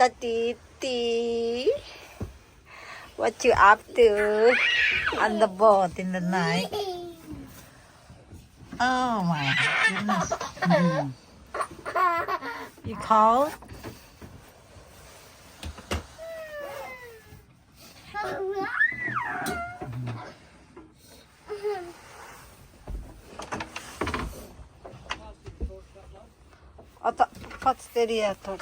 Titi, what you up to on the boat in the night? Oh my goodness. You cold? What's the torch?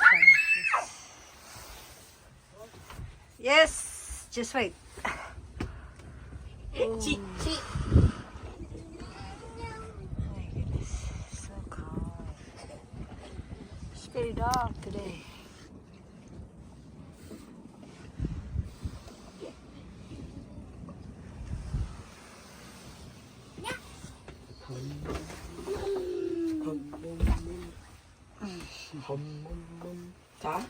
Yes, just wait. Oh. My goodness, so cold. It's very dark today. Hả?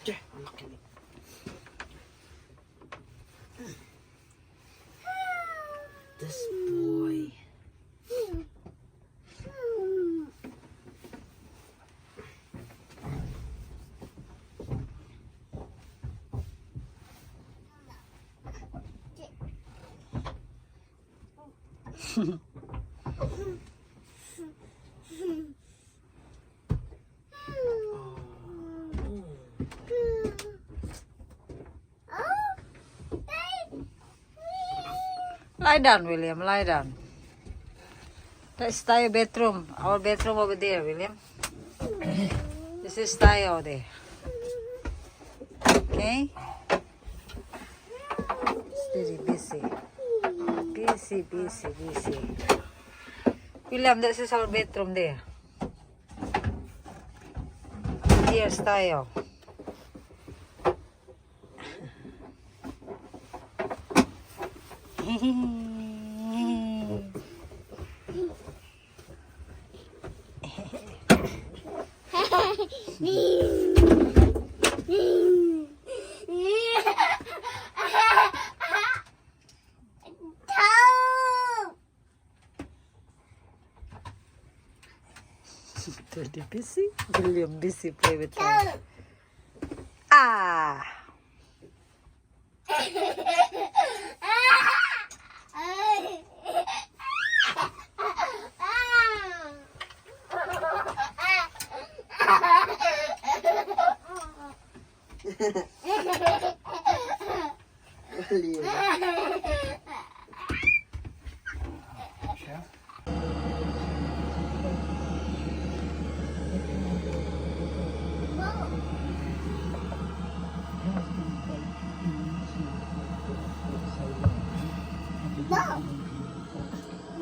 Chà, mặc cái này. This boy. Lie down, William. Lie down. That's Tayo bedroom. Our bedroom over there, William. This is Tayo there. Okay? Steady, busy. Busy. William, this is our bedroom there. Here's Tayo. Teddy busy? William busy play with her. Ah!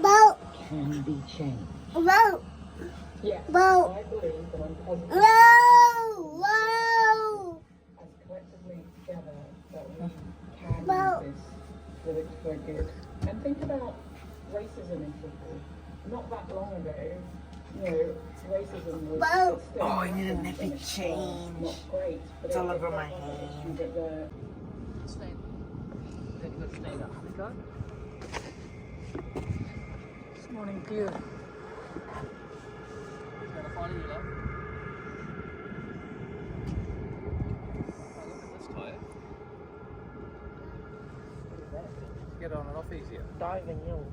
Boat. Can be changed. Boat. Yeah. Boat. I believe that when cousins Whoa. as collectively together that we can Well- use this for good. And think about racism in football. Not that long ago, racism was Well- still Oh, I need a happened, nappy and it's change. not great, but It's all over that my was an hand. issue that the This morning clear. Get on and off easier. diving hill.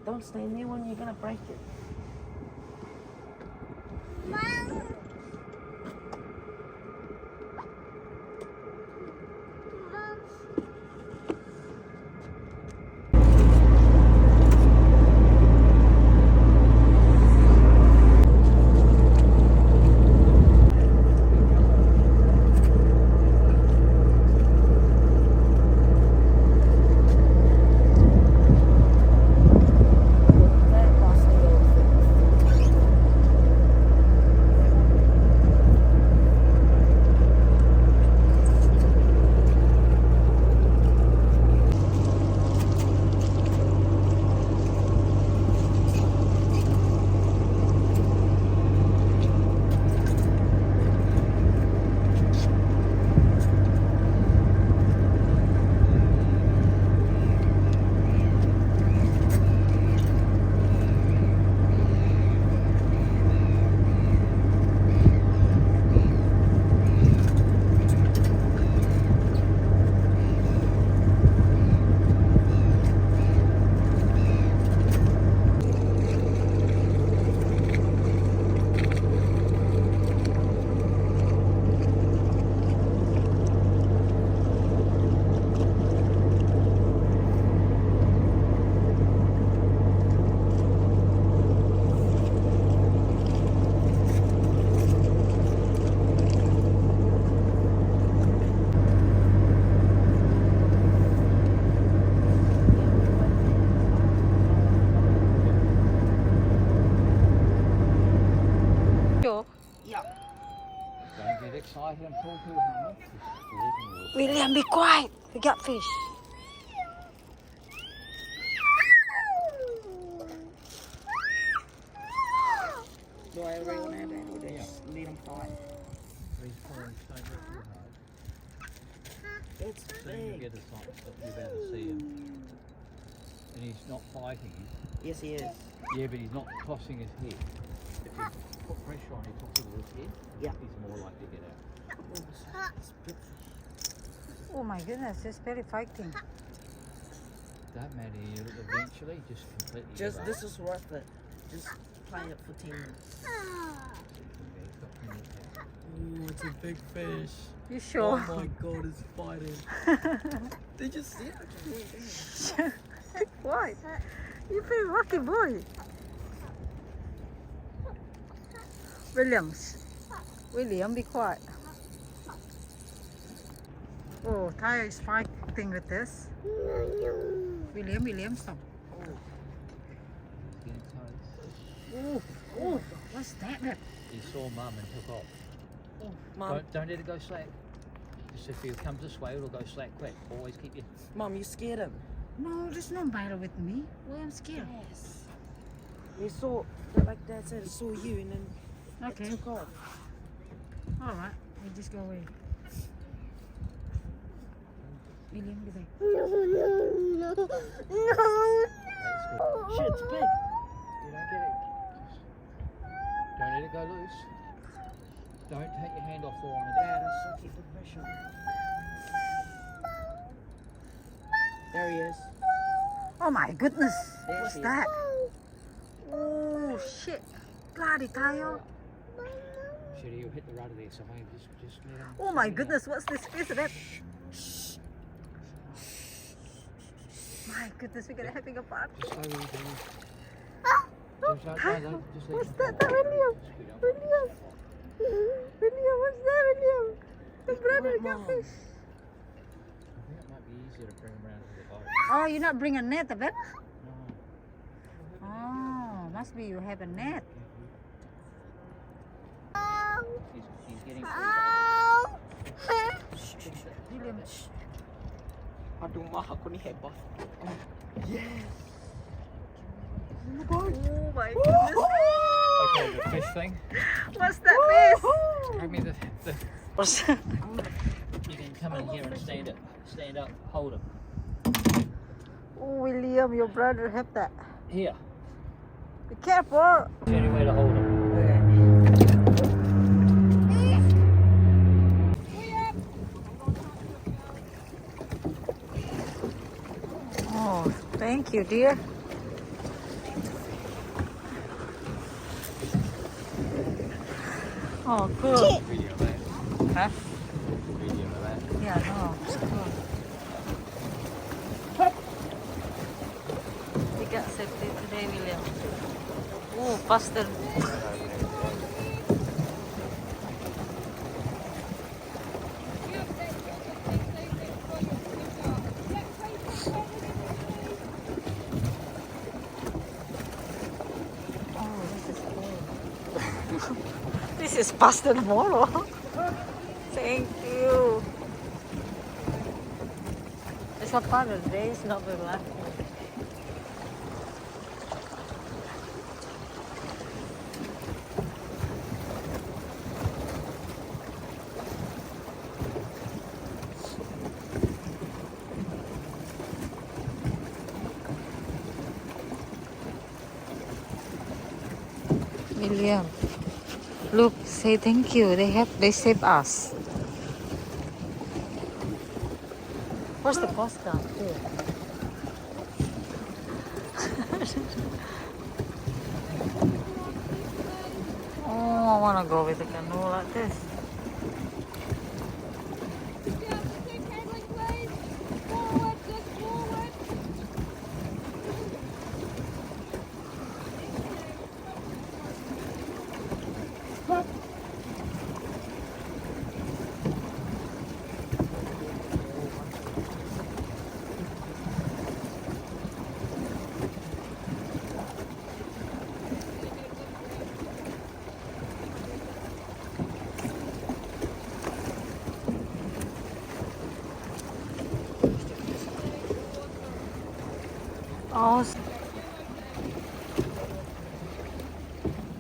Don't stay near one, you're gonna break it. Don't get excited and pull too hard. Just let him walk. William, be quiet. We got fish. Do I reel that in or just leave them fight? He's pulling so too hard. It's Then you big. get a sight that you're about to see him. And he's not fighting you. Yes, he is. Yeah, but he's not tossing his head. If you put pressure on his top of his head, Yeah. he's more likely to get out. It's big. Oh my goodness, it's very fighting. Don't matter, you eventually just completely Just, give this up. is worth it. Just play it for 10 minutes. Yeah, he's got plenty of power. Oh, it's a big fish. You sure? Oh my god, it's fighting. Did you see it? Why? You very lucky boy. William, be quiet. Oh, Tyre is fighting with this. William, stop. He's getting close. Oh, what's that? He saw mum and took off. Mum, Don't let it go slack. Just if he comes this way, it'll go slack quick. Always keep your... Mum, you scared him. No, there's no matter with me. Why I'm scared? Yes. We saw, like Dad said, it saw you and then Okay, it took off. all right. We just go away. William, be there. That's good. Shit, it's big. You don't get it. Don't let it go loose. Don't take your hand off the line. Dad, I still keep the pressure on. There he is. Oh my goodness, There what's she is. that? Oh shit, bloody Tyre. Should you hit the rudder there, so maybe just let him... Oh my goodness, what's this fish that? My goodness, we're gonna having a party. Just so we do... Just What's that? William? William, what's that, William? The brother got fish. I think it might be easier to bring him around to the boat. Oh, you not bring a net, I bet? No. Oh, must be you have a net. He's getting free. William, shh. Aduh, mah aku ni hebat. Yes. Oh my goodness. Okay, the fish thing. What's that fish? Bring me the... What's that? You can come in here and stand up, hold him. Oh, William, your brother have that. Here. Be careful. The only way to hold him. Oh, thank you, dear. Oh, cool. Video of that. Huh? Video of that. Yeah, no, it's cool. We got safety today, William. Oh, faster. Oh, this is cool. This is faster tomorrow. Thank you. It's a part of the day, it's not very lucky. William, look, say thank you. They saved us. Where's the postcard? Oh, I wanna go with the canoe like this. Oh,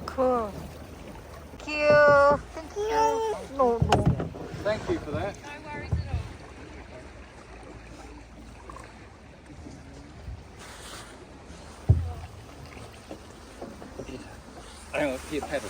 cool. Thank you. Thank you. No, no. Thank you for that. Hang on, get paddle.